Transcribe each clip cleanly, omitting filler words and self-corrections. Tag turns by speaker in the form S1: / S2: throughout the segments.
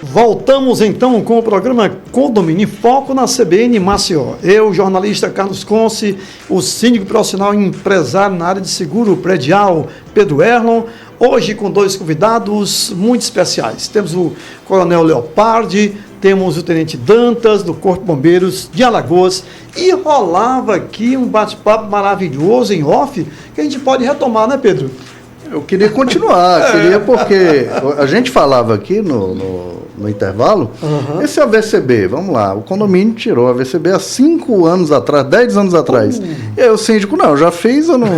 S1: Voltamos então com o programa Condomínio em Foco na CBN Maceió. Eu, jornalista Carlos Conce, o síndico profissional e empresário na área de seguro predial, Pedro Erlon, hoje com dois convidados muito especiais. Temos o Coronel Leopardi, temos o Tenente Dantas, do Corpo de Bombeiros de Alagoas, e rolava aqui um bate-papo maravilhoso em off, que a gente pode retomar, né, Pedro?
S2: Eu queria continuar, porque a gente falava aqui no intervalo, esse AVCB, vamos lá, o condomínio tirou o AVCB há 5 anos atrás, 10 anos atrás. E aí o síndico, não, já fez, eu não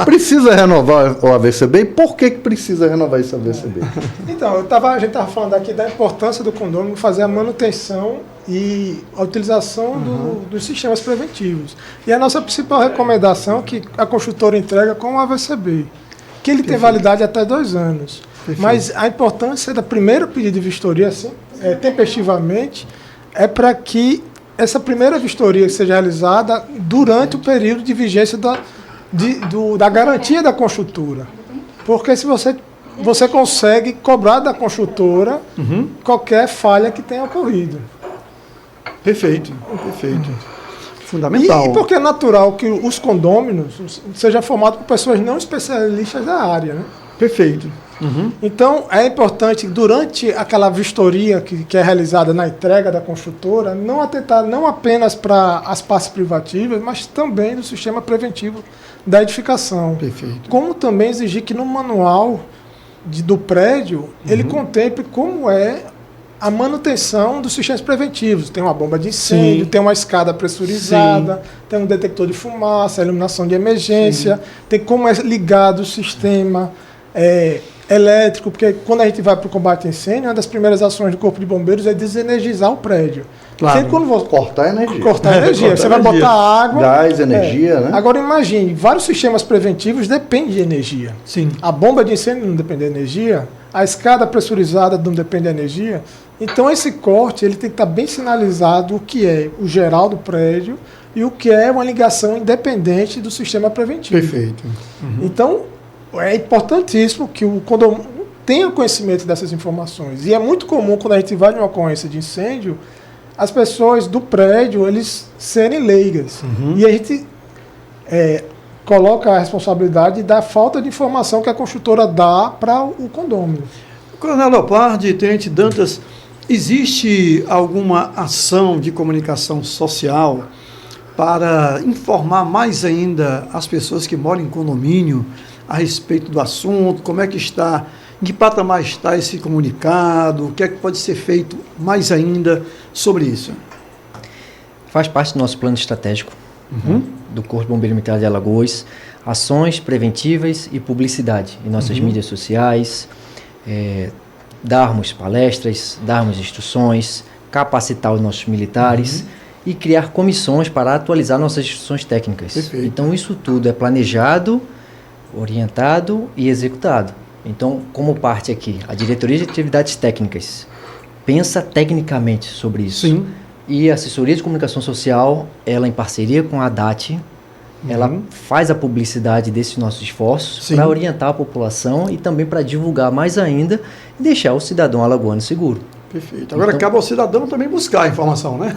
S2: precisa renovar o AVCB, e por que precisa renovar esse AVCB?
S3: Então, a gente estava falando aqui da importância do condomínio fazer a manutenção e a utilização dos sistemas preventivos. E a nossa principal recomendação é que a construtora entrega com o AVCB, que ele tem validade até 2 anos. Perfeito. Mas a importância da primeira pedido de vistoria, assim, tempestivamente, é para que essa primeira vistoria seja realizada durante o período de vigência da garantia da construtora. Porque se você consegue cobrar da construtora qualquer falha que tenha ocorrido.
S1: Perfeito. Fundamental.
S3: E porque é natural que os condôminos sejam formados por pessoas não especialistas da área, né?
S1: Perfeito.
S3: Então, é importante, durante aquela vistoria que é realizada na entrega da construtora, não atentar não apenas para as partes privativas, mas também no sistema preventivo da edificação.
S1: Perfeito.
S3: Como também exigir que no manual do prédio, ele contemple como é a manutenção dos sistemas preventivos. Tem uma bomba de incêndio, tem uma escada pressurizada, tem um detector de fumaça, iluminação de emergência, tem como é ligado o sistema elétrico, porque quando a gente vai para o combate a incêndio, uma das primeiras ações do Corpo de Bombeiros é desenergizar o prédio.
S1: Claro.
S3: Sempre quando você
S2: Cortar a energia.
S3: Você vai botar água.
S2: Gás, energia, né?
S3: Agora imagine, vários sistemas preventivos dependem de energia.
S1: Sim.
S3: A bomba de incêndio não depende de energia, a escada pressurizada não depende de energia. Então esse corte ele tem que estar bem sinalizado o que é o geral do prédio e o que é uma ligação independente do sistema preventivo.
S1: Perfeito.
S3: Então é importantíssimo que o condomínio tenha conhecimento dessas informações. E é muito comum quando a gente vai numa ocorrência de incêndio, as pessoas do prédio eles serem leigas. E a gente coloca a responsabilidade da falta de informação que a construtora dá para o condômino.
S1: Coronel Leopardi, Tenente Dantas, existe alguma ação de comunicação social para informar mais ainda as pessoas que moram em condomínio a respeito do assunto, como é que está, em que patamar está esse comunicado, o que é que pode ser feito mais ainda sobre isso?
S4: Faz parte do nosso plano estratégico do Corpo de Bombeiros Militar de Alagoas, ações preventivas e publicidade em nossas mídias sociais, darmos palestras, darmos instruções, capacitar os nossos militares e criar comissões para atualizar nossas instruções técnicas.
S1: Perfeito.
S4: Então isso tudo é planejado, orientado e executado. Então, como parte aqui, a Diretoria de Atividades Técnicas pensa tecnicamente sobre isso.
S1: Sim.
S4: E a Assessoria de Comunicação Social, ela em parceria com a ADAT, ela faz a publicidade desses nossos esforços para orientar a população e também para divulgar mais ainda e deixar o cidadão alagoano seguro.
S1: Perfeito. Agora
S4: Então,
S1: cabe ao cidadão também buscar a informação, né?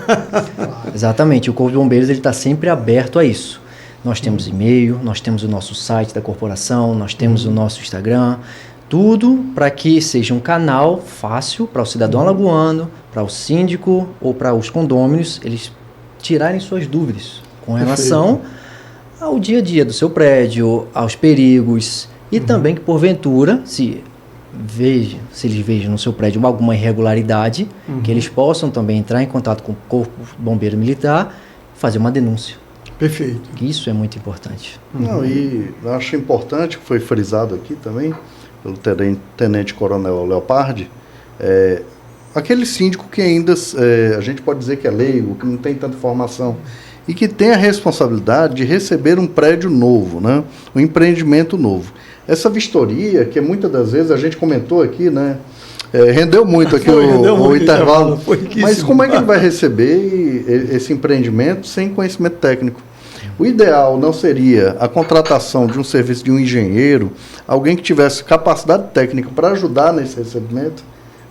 S4: Exatamente. O Corpo de Bombeiros está sempre aberto a isso. Nós temos e-mail, nós temos o nosso site da corporação, nós temos o nosso Instagram, tudo para que seja um canal fácil para o cidadão alagoano, para o síndico ou para os condôminos, eles tirarem suas dúvidas com relação ao dia a dia do seu prédio, aos perigos e também que porventura, se eles vejam no seu prédio alguma irregularidade, que eles possam também entrar em contato com o Corpo de Bombeiro Militar e fazer uma denúncia.
S1: Perfeito.
S4: Isso é muito importante.
S2: Não, e eu acho importante, que foi frisado aqui também, pelo Tenente Coronel Leopardi, aquele síndico que ainda, a gente pode dizer que é leigo, que não tem tanta informação, e que tem a responsabilidade de receber um prédio novo, né? Um empreendimento novo. Essa vistoria, que muitas das vezes a gente comentou aqui, né? Rendeu muito aqui o intervalo. Mas como é que ele vai receber esse empreendimento sem conhecimento técnico? O ideal não seria a contratação de um serviço de um engenheiro, alguém que tivesse capacidade técnica para ajudar nesse recebimento?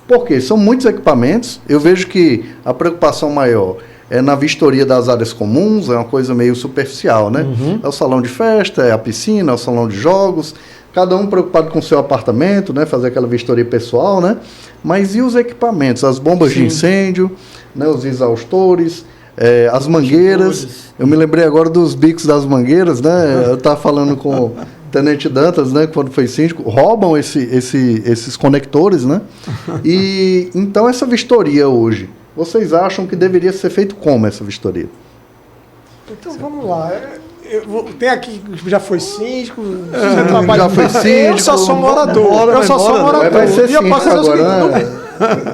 S2: Porque são muitos equipamentos, eu vejo que a preocupação maior é na vistoria das áreas comuns, é uma coisa meio superficial, né? É o salão de festa, é a piscina, é o salão de jogos, cada um preocupado com o seu apartamento, né? Fazer aquela vistoria pessoal, né? Mas e os equipamentos, as bombas de incêndio, né? Os exaustores, as mangueiras. Eu me lembrei agora dos bicos das mangueiras, né? Eu estava falando com o Tenente Dantas, né? Quando foi síndico, roubam esses conectores, né? E então essa vistoria hoje, vocês acham que deveria ser feito como essa vistoria?
S3: Então vamos lá. Tem aqui que já foi síndico,
S2: já foi síndico.
S3: Eu só sou morador. Eu só sou morador.
S2: Vai ser
S3: E eu posso dizer o
S2: agora,
S3: seguinte,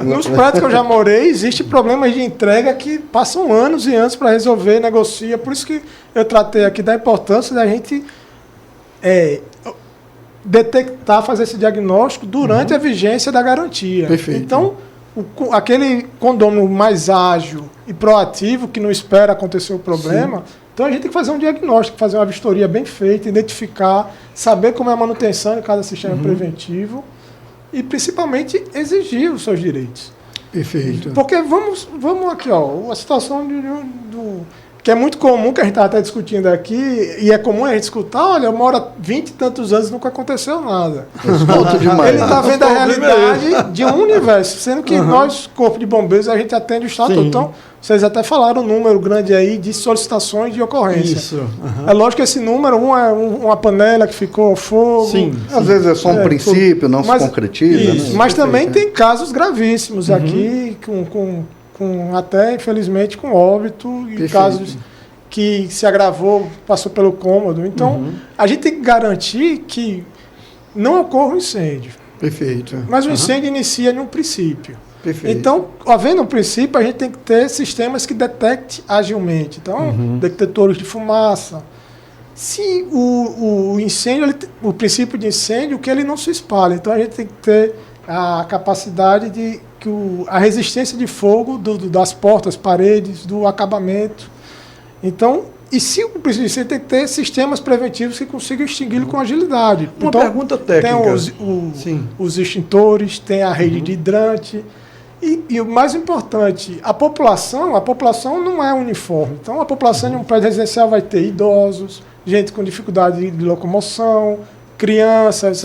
S3: nos prédios que eu já morei, existe problemas de entrega que passam anos e anos para resolver, negocia. Por isso que eu tratei aqui da importância da gente detectar, fazer esse diagnóstico durante a vigência da garantia.
S1: Perfeito.
S3: Então, aquele condomínio mais ágil e proativo, que não espera acontecer o problema, então a gente tem que fazer um diagnóstico, fazer uma vistoria bem feita, identificar, saber como é a manutenção de cada sistema preventivo e, principalmente, exigir os seus direitos.
S1: Perfeito.
S3: Porque vamos aqui, ó, a situação que é muito comum, que a gente está até discutindo aqui, e é comum a gente escutar, olha, eu moro há 20 e tantos anos e nunca aconteceu nada.
S2: Escuto demais.
S3: Ele está vendo a realidade de um universo, sendo que nós, Corpo de Bombeiros, a gente atende o Estado. Então, vocês até falaram um número grande aí de solicitações de ocorrência.
S1: Isso.
S3: É lógico que esse número, é uma panela que ficou ao fogo.
S1: Sim.
S2: Às vezes é só um princípio, não se concretiza.
S3: Isso,
S2: né?
S3: mas também tem casos gravíssimos aqui, com até, infelizmente, com óbito, e casos que se agravou, passou pelo cômodo. Então, a gente tem que garantir que não ocorra um incêndio.
S1: Perfeito.
S3: Mas o incêndio inicia em um princípio.
S1: Perfeito.
S3: Então, havendo um princípio, a gente tem que ter sistemas que detectem agilmente. Então, detectores de fumaça. Se o incêndio, o princípio de incêndio, que ele não se espalha. Então, a gente tem que ter a capacidade de que a resistência de fogo das portas, paredes, do acabamento. Então, e se o princípio de incêndio, tem que ter sistemas preventivos que consigam extingui-lo com agilidade.
S1: Uma
S3: então,
S1: pergunta técnica.
S3: Tem os extintores, tem a rede de hidrante. E o mais importante, a população não é uniforme. Então, a população de um prédio residencial vai ter idosos, gente com dificuldade de locomoção, crianças,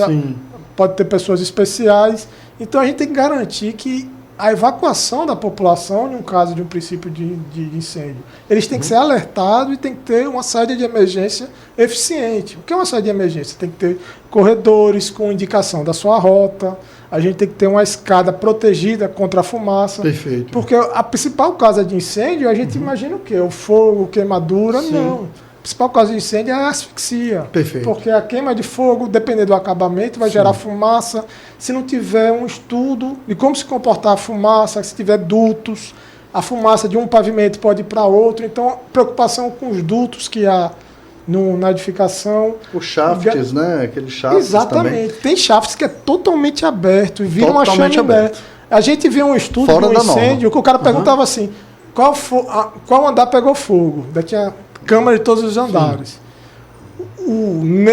S3: pode ter pessoas especiais. Então, a gente tem que garantir que a evacuação da população, em um caso de um princípio de incêndio, eles têm que ser alertados e tem que ter uma saída de emergência eficiente. O que é uma saída de emergência? Tem que ter corredores com indicação da sua rota. A gente tem que ter uma escada protegida contra a fumaça.
S1: Perfeito.
S3: Porque a principal causa de incêndio, a gente imagina o quê? O fogo, queimadura? Não. A principal causa de incêndio é a asfixia.
S1: Perfeito.
S3: Porque a queima de fogo, dependendo do acabamento, vai gerar fumaça. Se não tiver um estudo de como se comportar a fumaça, se tiver dutos, a fumaça de um pavimento pode ir para outro. Então, preocupação com os dutos que há na edificação.
S2: Os shafts, né? Aqueles shafts.
S3: Exatamente.
S2: Também.
S3: Tem shafts que é totalmente aberto e vira uma chama aberta. A gente viu um estudo
S2: Fora
S3: de um incêndio que o cara perguntava assim, qual andar pegou fogo? Daí tinha câmera de todos os andares.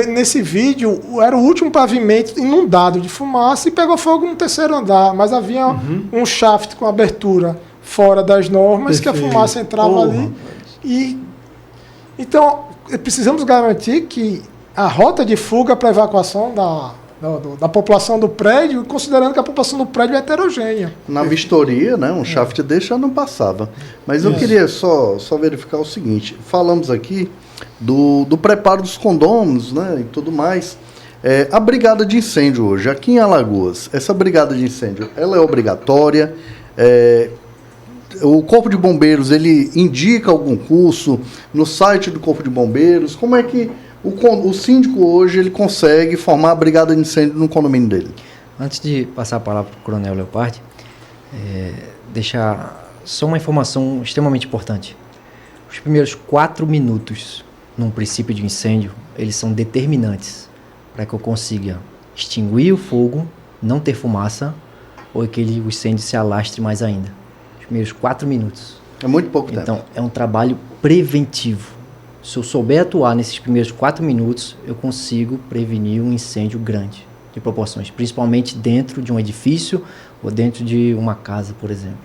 S3: Nesse vídeo, era o último pavimento inundado de fumaça e pegou fogo no terceiro andar, mas havia um shaft com abertura fora das normas. Perfeito. Que a fumaça entrava ali. Então, precisamos garantir que a rota de fuga para evacuação da população do prédio, considerando que a população do prédio é heterogênea.
S2: Na vistoria, né, um shaft desse já não passava. Mas eu queria só verificar o seguinte, falamos aqui do preparo dos condôminos, né, e tudo mais. A brigada de incêndio hoje, aqui em Alagoas, essa brigada de incêndio, ela é obrigatória? O Corpo de Bombeiros, ele indica algum curso no site do Corpo de Bombeiros? Como é que o síndico hoje ele consegue formar a brigada de incêndio no condomínio dele?
S4: Antes de passar a palavra para o Coronel Leopardi, deixar só uma informação extremamente importante. Os primeiros 4 minutos num princípio de incêndio, eles são determinantes para que eu consiga extinguir o fogo, não ter fumaça, ou que o incêndio se alastre mais ainda. Os primeiros 4 minutos.
S2: É muito pouco tempo.
S4: Então, é um trabalho preventivo. Se eu souber atuar nesses primeiros 4 minutos, eu consigo prevenir um incêndio grande de proporções, principalmente dentro de um edifício ou dentro de uma casa, por exemplo.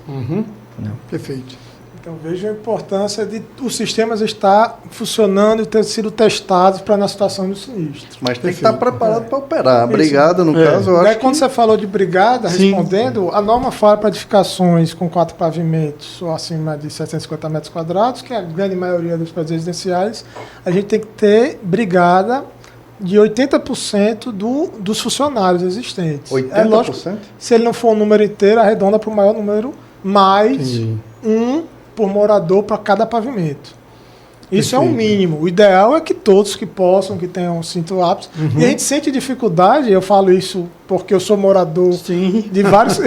S4: Entendeu?
S1: Perfeito.
S3: Então veja a importância de os sistemas estar funcionando e ter sido testados para na situação do sinistro.
S2: Mas tem que estar preparado para operar. A brigada, no caso, eu
S3: Daí,
S2: acho
S3: quando
S2: que...
S3: você falou de brigada,
S1: Sim.
S3: respondendo, a norma fala para edificações com 4 pavimentos ou acima de 750 metros quadrados, que é a grande maioria dos prédios residenciais, a gente tem que ter brigada de 80% dos funcionários existentes.
S2: 80%?
S3: É lógico, se ele não for um número inteiro, arredonda para o maior número, mais
S1: Entendi.
S3: um por morador para cada pavimento. Isso é o
S1: Perfeito.
S3: mínimo. O ideal é que todos que possam, que tenham cinto aptos. E a gente sente dificuldade, eu falo isso porque eu sou morador
S1: Sim.
S3: de vários...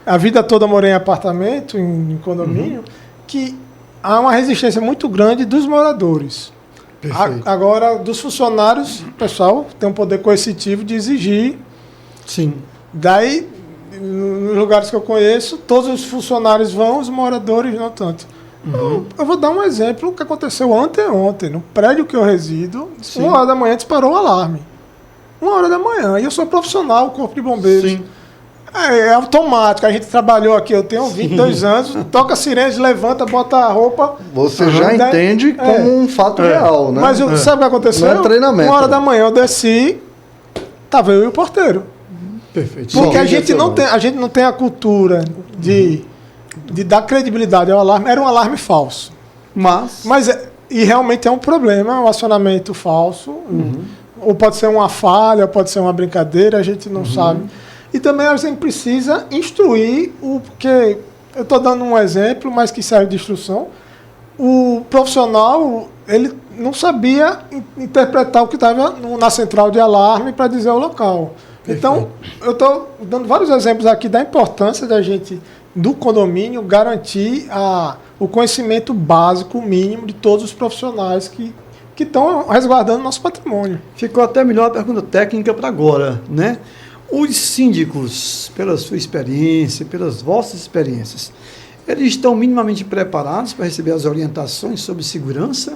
S3: a vida toda eu morei em apartamento, em condomínio, que há uma resistência muito grande dos moradores.
S1: Perfeito.
S3: Agora, dos funcionários, o pessoal tem um poder coercitivo de exigir.
S1: Sim.
S3: Daí, nos lugares que eu conheço, todos os funcionários vão, os moradores não tanto. Eu vou dar um exemplo que aconteceu anteontem, no prédio que eu resido, 1h da manhã disparou o alarme. 1h da manhã, e eu sou profissional, corpo de bombeiros.
S1: Sim.
S3: É automático, a gente trabalhou aqui, eu tenho 22 anos, toca a sirene, levanta, bota a roupa.
S2: Você já
S3: Daí-
S2: entende como um fato real, né?
S3: Mas sabe o que aconteceu?
S2: Não é treinamento.
S3: 1h da manhã eu desci, tava eu e o porteiro.
S1: Perfeito.
S3: Porque
S2: Sim.
S3: a gente não tem a cultura de dar credibilidade ao alarme. Era um alarme falso.
S1: Mas
S3: E realmente é um problema, um acionamento falso. Ou pode ser uma falha, ou pode ser uma brincadeira, a gente não sabe. E também a gente precisa instruir, porque eu estou dando um exemplo, mas que serve de instrução. O profissional, ele não sabia interpretar o que estava na central de alarme para dizer o local. Então, eu estou dando vários exemplos aqui da importância da gente, do condomínio, garantir o conhecimento básico, mínimo, de todos os profissionais que estão resguardando nosso patrimônio.
S1: ficou até melhor a pergunta técnica para agora, né? Os síndicos, pela sua experiência, pelas vossas experiências, eles estão minimamente preparados para receber as orientações sobre segurança?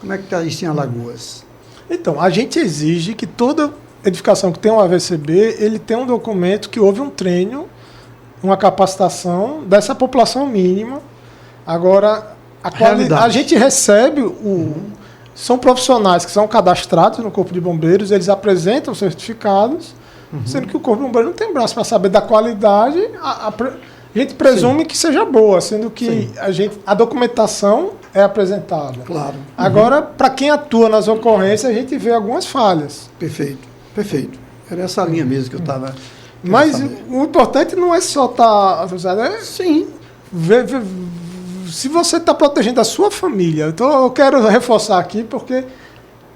S1: Como é que está isso em Alagoas?
S3: Então, a gente exige que toda edificação que tem um AVCB, ele tem um documento que houve um treino, uma capacitação dessa população mínima. Agora, a gente recebe são profissionais que são cadastrados no Corpo de Bombeiros, eles apresentam certificados, sendo que o Corpo de Bombeiros não tem braço para saber da qualidade. A gente presume que seja boa, sendo que a documentação é apresentada.
S1: Claro.
S3: Agora, para quem atua nas ocorrências, a gente vê algumas falhas.
S1: Perfeito, perfeito. Era essa linha mesmo que eu estava...
S3: Mas o importante não é só estar...
S1: Sim.
S3: ver se você está protegendo a sua família. Então, eu quero reforçar aqui, porque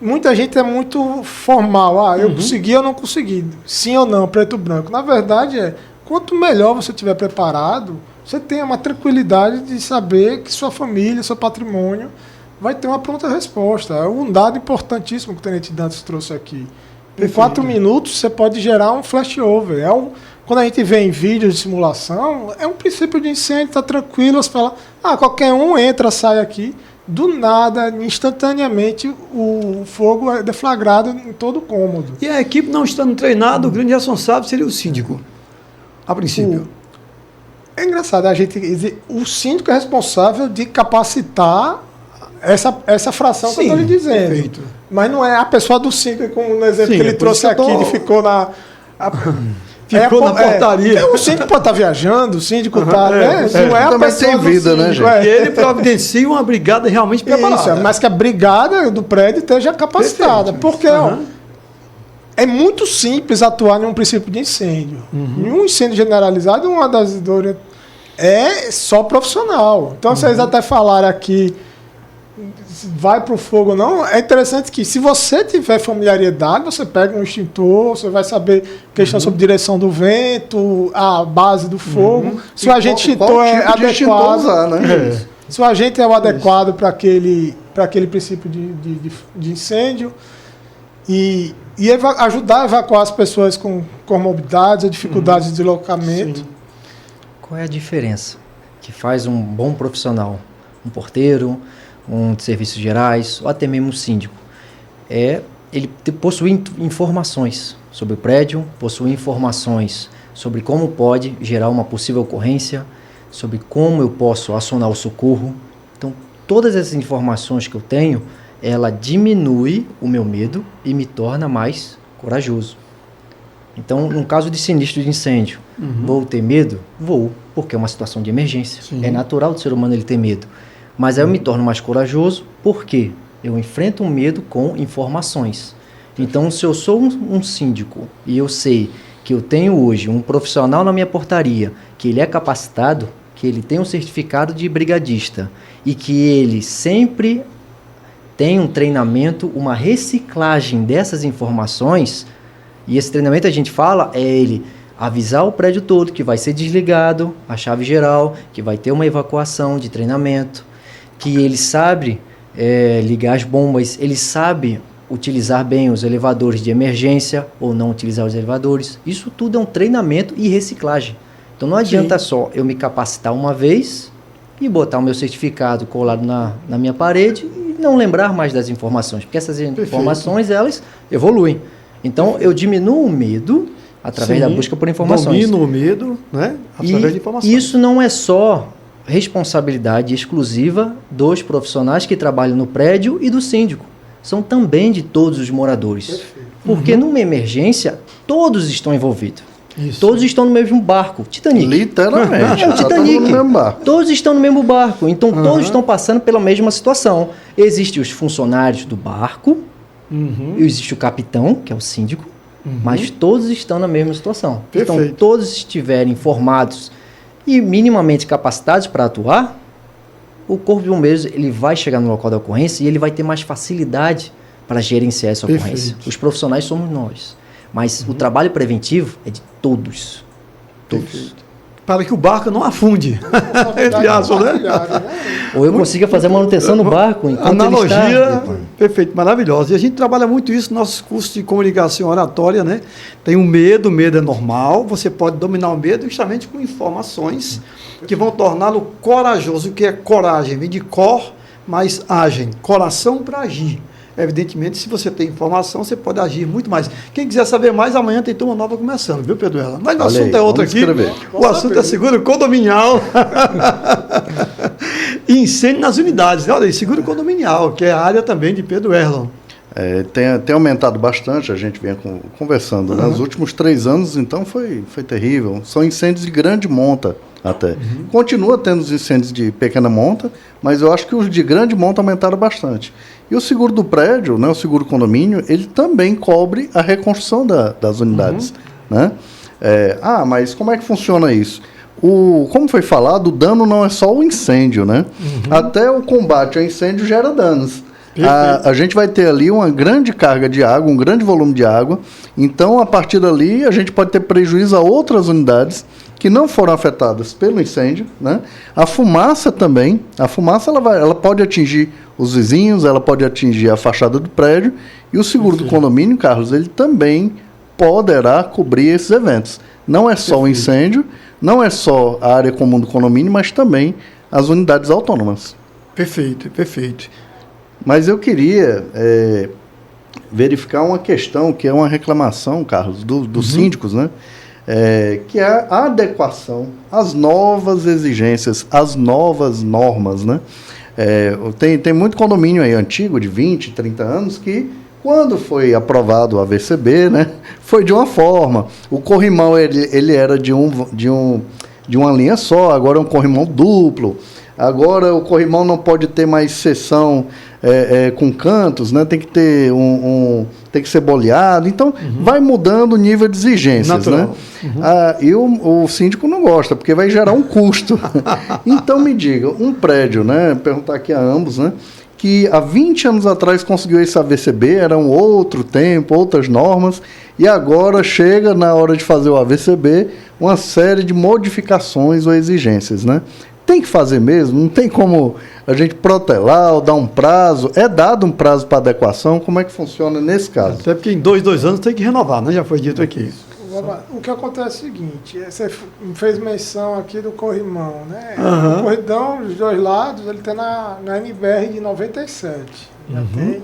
S3: muita gente é muito formal. Eu consegui ou não consegui. Sim ou não, preto ou branco. Na verdade, quanto melhor você estiver preparado, você tem uma tranquilidade de saber que sua família, seu patrimônio, vai ter uma pronta resposta. É um dado importantíssimo que o Tenente Dantas trouxe aqui. Em 4 minutos, você pode gerar um flashover. Quando a gente vê em vídeos de simulação, é um princípio de incêndio, está tranquilo, você fala, qualquer um entra, sai aqui. Do nada, instantaneamente, o fogo é deflagrado em todo o cômodo.
S1: E a equipe não estando treinada, o grande responsável seria o síndico, a princípio.
S3: É engraçado, o síndico é responsável de capacitar essa fração que eu estou lhe dizendo.
S1: Perfeito.
S3: Mas não é a pessoa do síndico, como no exemplo
S1: Sim,
S3: que ele trouxe aqui, ele ficou na...
S1: Ficou na portaria.
S3: O síndico pode estar viajando, o síndico está... Não é a
S2: Também
S3: pessoa
S2: tem
S3: do
S2: vida, né,
S3: síndico,
S2: gente?
S1: E ele providencia uma brigada realmente preparada.
S3: Isso, mas que a brigada do prédio esteja capacitada.
S1: Perfeito.
S3: Porque é muito simples atuar em um princípio de incêndio. Em um incêndio generalizado, uma das dores é só profissional. Então, vocês até falaram aqui, vai para o fogo ou não, é interessante que, se você tiver familiaridade, você pega um extintor, você vai saber questão sobre direção do vento, a base do fogo, se o agente extintor é adequado.
S2: Usar, né?
S3: Se o agente é o adequado para aquele princípio de incêndio e ajudar a evacuar as pessoas com comorbidades ou dificuldades de deslocamento.
S1: Sim.
S4: Qual é a diferença que faz um bom profissional? Um porteiro, um de serviços gerais, ou até mesmo um síndico, ele possui informações sobre o prédio, possui informações sobre como pode gerar uma possível ocorrência, sobre como eu posso acionar o socorro. Então, todas essas informações que eu tenho, ela diminui o meu medo e me torna mais corajoso. Então, no caso de sinistro de incêndio, vou ter medo? Vou, porque é uma situação de emergência.
S1: Sim.
S4: É natural do ser humano ele ter medo. Mas aí eu me torno mais corajoso, porque eu enfrento o medo com informações. Então, se eu sou um síndico e eu sei que eu tenho hoje um profissional na minha portaria, que ele é capacitado, que ele tem um certificado de brigadista e que ele sempre tem um treinamento, uma reciclagem dessas informações, e esse treinamento a gente fala, é ele avisar o prédio todo que vai ser desligado, a chave geral, que vai ter uma evacuação de treinamento, que ele sabe ligar as bombas, ele sabe utilizar bem os elevadores de emergência ou não utilizar os elevadores. Isso tudo é um treinamento e reciclagem. Então não adianta só eu me capacitar uma vez e botar o meu certificado colado na minha parede e não lembrar mais das informações, porque essas informações, elas evoluem. Então eu diminuo o medo através da busca por informações.
S1: Domino o medo, né? Através de informações.
S4: Isso não é só responsabilidade exclusiva dos profissionais que trabalham no prédio e do síndico. São também de todos os moradores.
S3: Perfeito.
S4: Porque numa emergência, todos estão envolvidos.
S1: Isso.
S4: Todos estão no mesmo barco. Titanic.
S2: Literalmente.
S4: É o
S2: tá todo
S4: Titanic.
S2: mundo no mesmo barco.
S4: Todos estão no mesmo barco. Então, todos estão passando pela mesma situação. Existem os funcionários do barco, existe o capitão, que é o síndico, mas todos estão na mesma situação.
S1: Perfeito.
S4: Então, todos estiverem informados e minimamente capacitados para atuar, o Corpo de Bombeiros ele vai chegar no local da ocorrência e ele vai ter mais facilidade para gerenciar essa ocorrência.
S1: Perfeito.
S4: Os profissionais somos nós, mas o trabalho preventivo é de todos. Todos.
S1: Perfeito. Para que o barco não afunde. Entre aspas, né?
S4: Ou eu consiga fazer a manutenção no barco enquanto
S1: Analogia,
S4: ele está...
S1: perfeito, maravilhosa. E a gente trabalha muito isso no nosso curso de comunicação oratória, né? Tem o medo é normal, você pode dominar o medo justamente com informações que vão torná-lo corajoso. O que é coragem? Vem de cor, mas agem. Coração para agir. Evidentemente, se você tem informação, você pode agir muito mais. Quem quiser saber mais, amanhã tem turma nova começando, viu, Pedro Ela? Mas o assunto é outro aqui.
S2: Escrever.
S1: O assunto é seguro condominial. E incêndio nas unidades. Olha aí, seguro condominial, que é a área também de Pedro Erlon.
S2: Tem aumentado bastante, a gente vem conversando. Né? Nos últimos 3 anos, então, foi terrível. São incêndios de grande monta até. Continua tendo os incêndios de pequena monta, mas eu acho que os de grande monta aumentaram bastante. E o seguro do prédio, né, o seguro condomínio, ele também cobre a reconstrução das unidades. Né? Mas como é que funciona isso? Como foi falado, o dano não é só o incêndio, né? Até o combate ao incêndio gera danos. A gente vai ter ali uma grande carga de água, um grande volume de água. Então, a partir dali, a gente pode ter prejuízo a outras unidades que não foram afetadas pelo incêndio, né? A fumaça também. A fumaça ela pode atingir os vizinhos, ela pode atingir a fachada do prédio. E o seguro do condomínio, Carlos, ele também poderá cobrir esses eventos. Não é só o incêndio, não é só a área comum do condomínio, mas também as unidades autônomas.
S1: Perfeito, perfeito.
S2: Mas eu queria verificar uma questão, que é uma reclamação, Carlos, dos síndicos, né? Que é a adequação às novas exigências, às novas normas, né? Tem muito condomínio aí antigo, de 20, 30 anos, que quando foi aprovado o AVCB, né, foi de uma forma. O corrimão ele era de uma linha só, agora é um corrimão duplo. Agora o corrimão não pode ter mais seção com cantos, né? Tem que ter tem que ser boleado. Então vai mudando o nível de exigências, né? E o síndico não gosta, porque vai gerar um custo. Então me diga, um prédio, né? Perguntar aqui a ambos, né? Que há 20 anos atrás conseguiu esse AVCB, era um outro tempo, outras normas, e agora chega na hora de fazer o AVCB uma série de modificações ou exigências, né? Tem que fazer mesmo, não tem como a gente protelar ou dar um prazo. É dado um prazo para adequação? Como é que funciona nesse caso?
S1: Até porque em 2 anos tem que renovar, né? Já foi dito aqui.
S3: O que acontece é o seguinte, você fez menção aqui do corrimão, né?
S1: Aham.
S3: O corridão, dos dois lados, ele está na NBR de 97. Já tem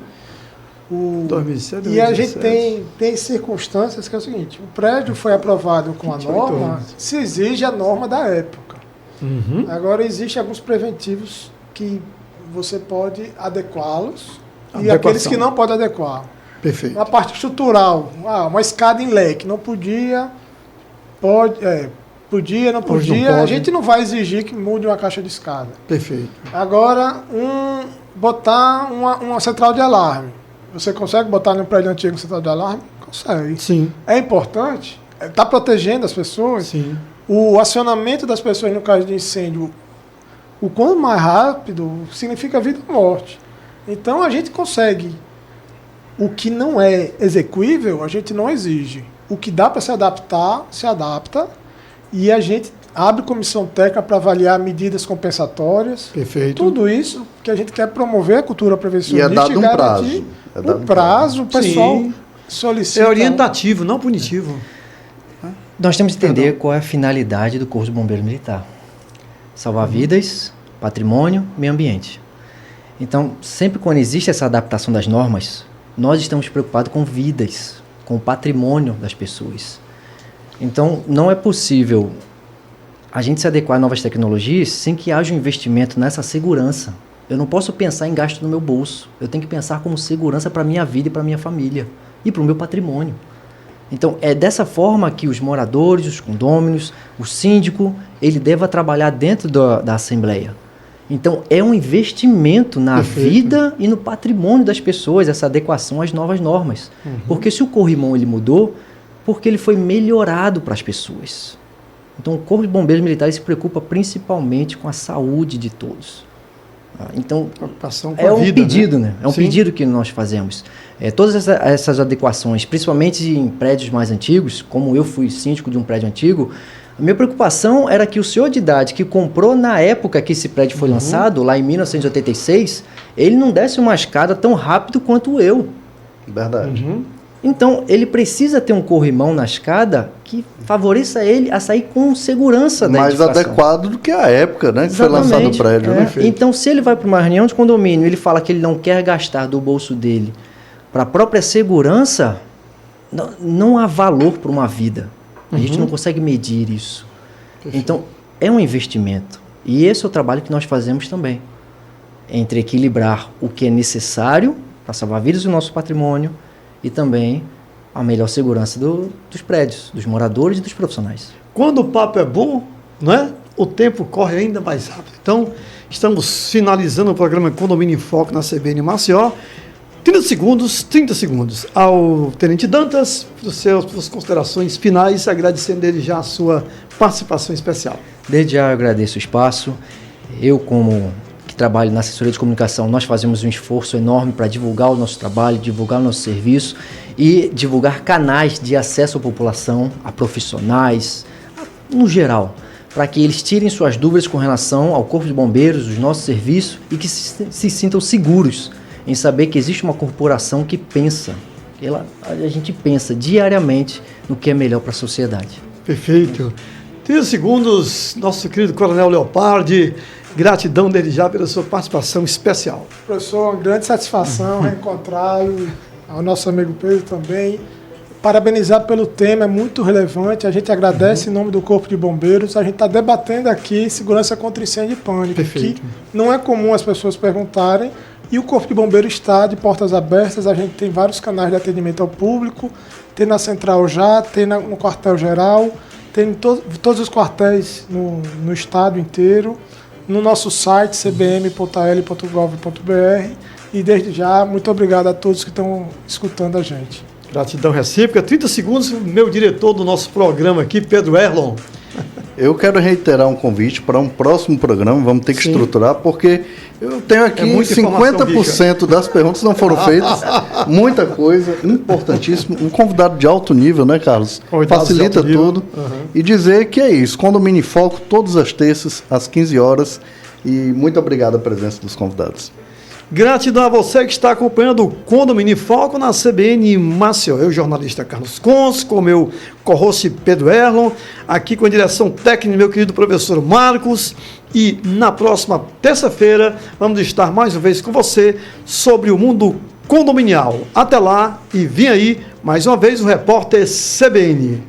S1: 2007,
S3: e a
S1: 2017.
S3: gente tem circunstâncias que é o seguinte, o prédio foi aprovado com a
S1: 28
S3: norma,
S1: anos.
S3: se exige a norma da época.
S1: Uhum.
S3: Agora, existem alguns preventivos que você pode adequá-los e
S1: Adequação.
S3: aqueles que não pode adequar.
S1: Perfeito.
S3: Na parte estrutural, uma escada em leque, não podia, podia, não
S1: Hoje não
S3: podia, a
S1: pode.
S3: gente não vai exigir que mude uma caixa de escada.
S1: Perfeito.
S3: Agora, botar uma central de alarme. Você consegue botar no prédio antigo uma central de alarme? Consegue.
S1: Sim,
S3: É importante, está protegendo as pessoas.
S1: sim.
S3: O acionamento das pessoas no caso de incêndio, o quanto mais rápido, significa vida ou morte. Então a gente consegue. O que não é execuível, a gente não exige. O que dá para se adaptar, se adapta. E a gente abre comissão técnica para avaliar medidas compensatórias.
S1: Perfeito.
S3: Tudo isso que a gente quer promover a cultura
S2: E
S3: prevencionista
S2: é dado um prazo.
S3: garantir
S2: É dado
S3: um prazo, o pessoal
S1: Sim.
S3: solicita.
S1: É orientativo, não punitivo.
S4: Nós temos que entender qual é a finalidade do Corpo de Bombeiro Militar. Salvar vidas, patrimônio, meio ambiente. Então, sempre quando existe essa adaptação das normas, nós estamos preocupados com vidas, com o patrimônio das pessoas. Então, não é possível a gente se adequar a novas tecnologias sem que haja um investimento nessa segurança. Eu não posso pensar em gasto no meu bolso. Eu tenho que pensar como segurança para a minha vida e para a minha família e para o meu patrimônio. Então, é dessa forma que os moradores, os condôminos, o síndico, ele deve trabalhar dentro da Assembleia. Então, é um investimento na
S1: Perfeito.
S4: vida e no patrimônio das pessoas, essa adequação às novas normas. Porque se o corrimão ele mudou, porque ele foi melhorado para as pessoas. Então, o Corpo de Bombeiros Militares se preocupa principalmente com a saúde de todos. Então,
S1: Preocupação com
S4: é
S1: a
S4: um
S1: vida,
S4: pedido, né? É um
S1: Sim.
S4: pedido que nós fazemos. Todas essas adequações, principalmente em prédios mais antigos, como eu fui síndico de um prédio antigo, a minha preocupação era que o senhor de idade que comprou na época que esse prédio foi lançado, lá em 1986, ele não desse uma escada tão rápido quanto eu.
S2: Verdade.
S1: Uhum.
S4: Então, ele precisa ter um corrimão na escada que favoreça ele a sair com segurança da
S2: Mais
S4: edificação.
S2: adequado do que a época, né? Que foi lançado o
S4: Exatamente,
S2: prédio.
S4: é.
S2: Né?
S1: Perfeito.
S4: Então, se ele vai para uma reunião de condomínio, ele fala que ele não quer gastar do bolso dele para a própria segurança, não há valor para uma vida. A gente não consegue medir isso. Então, é um investimento. E esse é o trabalho que nós fazemos também. Entre equilibrar o que é necessário para salvar vidas do nosso patrimônio e também a melhor segurança dos prédios, dos moradores e dos profissionais.
S1: Quando o papo é bom, não é? O tempo corre ainda mais rápido. Então, estamos finalizando o programa Condomínio em Foco na CBN Maceió. 30 segundos ao Tenente Dantas, para suas considerações finais, agradecendo ele já a sua participação especial.
S4: Desde já eu agradeço o espaço. Eu, como que trabalho na assessoria de comunicação, nós fazemos um esforço enorme para divulgar o nosso trabalho, divulgar o nosso serviço e divulgar canais de acesso à população, a profissionais, no geral, para que eles tirem suas dúvidas com relação ao Corpo de Bombeiros, os nossos serviços e que se sintam seguros em saber que existe uma corporação que pensa, a gente pensa diariamente no que é melhor para a sociedade.
S1: Perfeito. 30 segundos, nosso querido Coronel Leopardi, gratidão dele já pela sua participação especial.
S3: Professor, uma grande satisfação reencontrá-lo, ao nosso amigo Pedro também. Parabenizar pelo tema, é muito relevante. A gente agradece em nome do Corpo de Bombeiros. A gente está debatendo aqui segurança contra incêndio e pânico,
S1: Perfeito.
S3: que não é comum as pessoas perguntarem. E o Corpo de Bombeiros está de portas abertas. A gente tem vários canais de atendimento ao público. Tem na Central já, tem no quartel-geral, tem em todos os quartéis no estado inteiro. No nosso site, cbm.l.gov.br. E desde já, muito obrigado a todos que estão escutando a gente.
S1: Gratidão recíproca. 30 segundos, meu diretor do nosso programa aqui, Pedro Erlon.
S2: Eu quero reiterar um convite para um próximo programa, vamos ter que
S1: Sim.
S2: estruturar, porque eu tenho aqui
S1: muita informação,
S2: 50% das perguntas não foram feitas, muita coisa, importantíssimo. Um convidado de alto nível, né, Carlos?
S1: Convidados de
S2: Facilita
S1: alto nível.
S2: tudo.
S1: Uhum.
S2: E dizer que é isso, Condomínio em Foco, todas as terças, às 15 horas. E muito obrigado a presença dos convidados.
S1: Gratidão a você que está acompanhando o Condomínio em Foco na CBN Maceió. Eu, jornalista Carlos Cons, com meu co-host Pedro Erlon, aqui com a direção técnica, meu querido professor Marcos. E na próxima terça-feira vamos estar mais uma vez com você sobre o mundo condominial. Até lá e vem aí mais uma vez o repórter CBN.